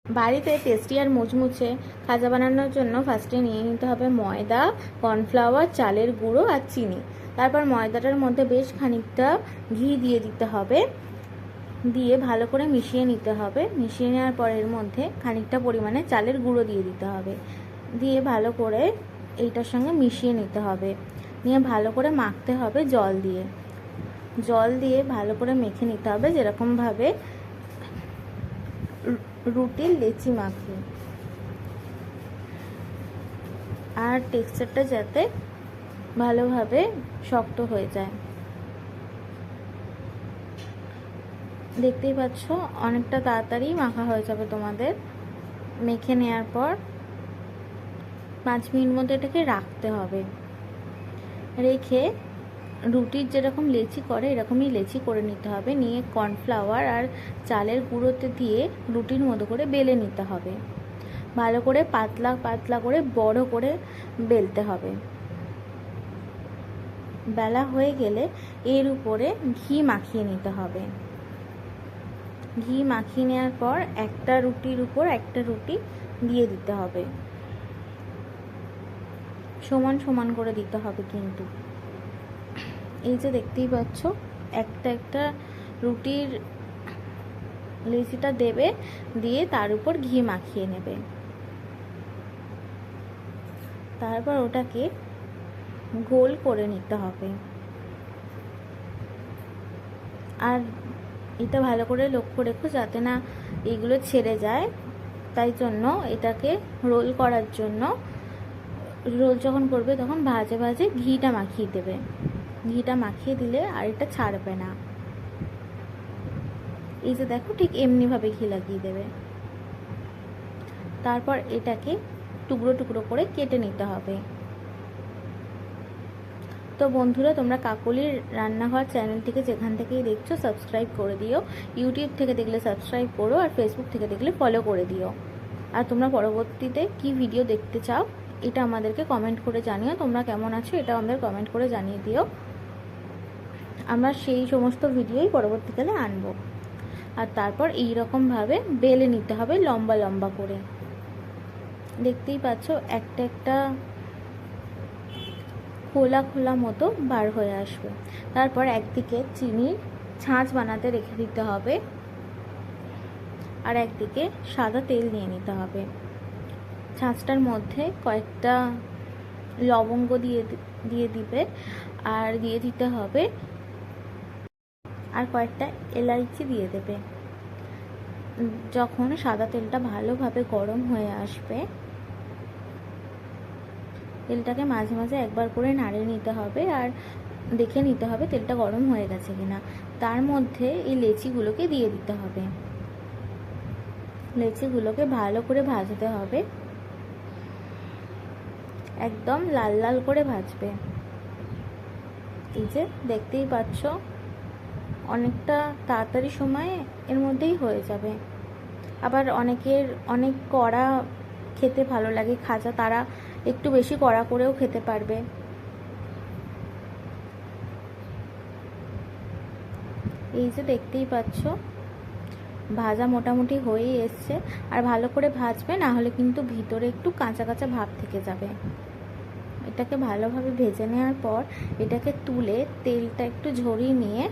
বাড়িতে টেস্টি আর মুচমুচে খাজা বানানোর জন্য ফার্স্টে নিয়ে নিতে হবে ময়দা, কর্নফ্লাওয়ার, চালের গুঁড়ো আর চিনি। তারপর ময়দাটার মধ্যে বেশ খানিকটা ঘি দিয়ে দিতে হবে, দিয়ে ভালো করে মিশিয়ে নিতে হবে। মিশিয়ে নেওয়ার পর এর মধ্যে খানিকটা পরিমাণে চালের গুঁড়ো দিয়ে দিতে হবে, দিয়ে ভালো করে এইটার সঙ্গে মিশিয়ে নিতে হবে। নিয়ে ভালো করে মাখতে হবে জল দিয়ে ভালো করে মেখে নিতে হবে, যেরকমভাবে রুটির লেচি মাখি। আর টেক্সচারটা যাতে ভালোভাবে শক্ত হয়ে যায়। দেখতেই পাচ্ছ অনেকটা তাড়াতাড়ি মাখা হয়ে যাবে তোমাদের। মেখে নেওয়ার পর 5 মিনিট মতো এটাকে রাখতে হবে। রেখে রুটির যেরকম লেচি করে এরকমই লেচি করে নিতে হবে। নিয়ে কর্নফ্লাওয়ার আর চালের গুঁড়োতে দিয়ে রুটির মতো করে বেলে নিতে হবে। ভালো করে পাতলা পাতলা করে বড় করে বেলতে হবে। বেলা হয়ে গেলে এর উপরে ঘি মাখিয়ে নিতে হবে। ঘি মাখিয়ে নেওয়ার পর একটা রুটির উপর একটা রুটি দিয়ে দিতে হবে, সমান সমান করে দিতে হবে কিন্তু। এই যে দেখতেই পাচ্ছ একটা একটা রুটির লেচিটা দেবে, দিয়ে তার উপর ঘি মাখিয়ে নেবে। তারপর ওটাকে গোল করে নিতে হবে। আর এটা ভালো করে লক্ষ্য রেখো যাতে না এগুলো ছেড়ে যায়, তাই জন্য এটাকে রোল করার জন্য রোল যখন করবে তখন ভাজে ভাজে ঘিটা মাখিয়ে দেবে। ঘিটা মাখিয়ে দিলে আর এটা ছাড়বে না। এই যে দেখো ঠিক এমনিভাবে ঘি লাগিয়ে দেবে। তারপর এটাকে টুকরো টুকরো করে কেটে নিতে হবে। তো বন্ধুরা, তোমরা কাকলির রান্নাঘর চ্যানেলটিকে যেখান থেকেই দেখছো সাবস্ক্রাইব করে দিও। ইউটিউব থেকে দেখলে সাবস্ক্রাইব করো, আর ফেসবুক থেকে দেখলে ফলো করে দিও। আর তোমরা পরবর্তীতে কি ভিডিও দেখতে চাও এটা আমাদেরকে কমেন্ট করে জানিও। তোমরা কেমন আছো এটা আমাদের কমেন্ট করে জানিয়ে দিও। আমরা সেই সমস্ত ভিডিওই পরবর্তীকালে আনবো। আর তারপর এই রকমভাবে বেলে নিতে হবে লম্বা লম্বা করে। দেখতেই পাচ্ছ একটা একটা খোলা খোলা মতো বার হয়ে আসবে। তারপর একদিকে চিনির ছাঁচ বানাতে রেখে দিতে হবে, আর একদিকে সাদা তেল নিয়ে নিতে হবে। ছাঁচটার মধ্যে কয়েকটা লবঙ্গ দিয়ে দিবে, আর দিয়ে দিতে হবে আর কয়েকটা এলাইচি দিয়ে দেবে। যখন সাদা তেলটা ভালোভাবে গরম হয়ে আসবে, তেলটাকে মাঝে মাঝে একবার করে নাড়ে নিতে হবে, আর দেখে নিতে হবে তেলটা গরম হয়ে গেছে কিনা। তার মধ্যে এই লেচিগুলোকে দিয়ে দিতে হবে। লেচিগুলোকে ভালো করে ভাজতে হবে, একদম লাল লাল করে ভাজবে। এই যে দেখতেই পাচ্ছ অনেকটা তাড়াতাড়ি সময় এর মধ্যেই হয়ে যাবে। আবার অনেকের অনেক কড়া খেতে ভালো লাগে খাজা, তারা একটু বেশি কড়া করেও খেতে পারবে। এই যে দেখতেই পাচ্ছ ভাজা মোটামুটি হয়েই এসছে। আর ভালো করে ভাজবে, না হলে কিন্তু ভিতরে একটু কাঁচা কাঁচা ভাব থেকে যাবে। এটাকে ভালোভাবে ভেজে নেওয়ার পর এটাকে তুলে তেলটা একটু ঝরিয়ে নিয়ে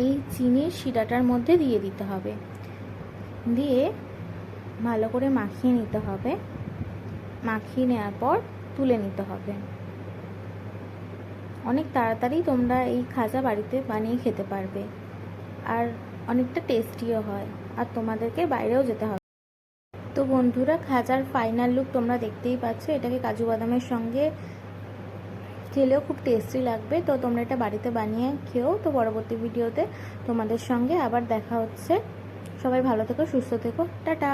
এই চিনির শিরাটার মধ্যে দিয়ে দিতে হবে। দিয়ে ভালো করে মাখিয়ে নিতে হবে। মাখিয়ে নেওয়ার পর তুলে নিতে হবে। অনেক তাড়াতাড়ি তোমরা এই খাজা বাড়িতে বানিয়ে খেতে পারবে, আর অনেকটা টেস্টিও হয়। আর তোমাদেরকে বাইরেও যেতে হবে। তো বন্ধুরা, খাজার ফাইনাল লুক তোমরা দেখতেই পাচ্ছ। এটাকে কাজু বাদামের সঙ্গে খেলেও খুব টেস্টি লাগবে। তো তোমরা এটা বাড়িতে বানিয়ে খেও। তো পরবর্তী ভিডিওতে তোমাদের সঙ্গে আবার দেখা হচ্ছে। সবাই ভালো থেকো, সুস্থ থেকো, টাটা।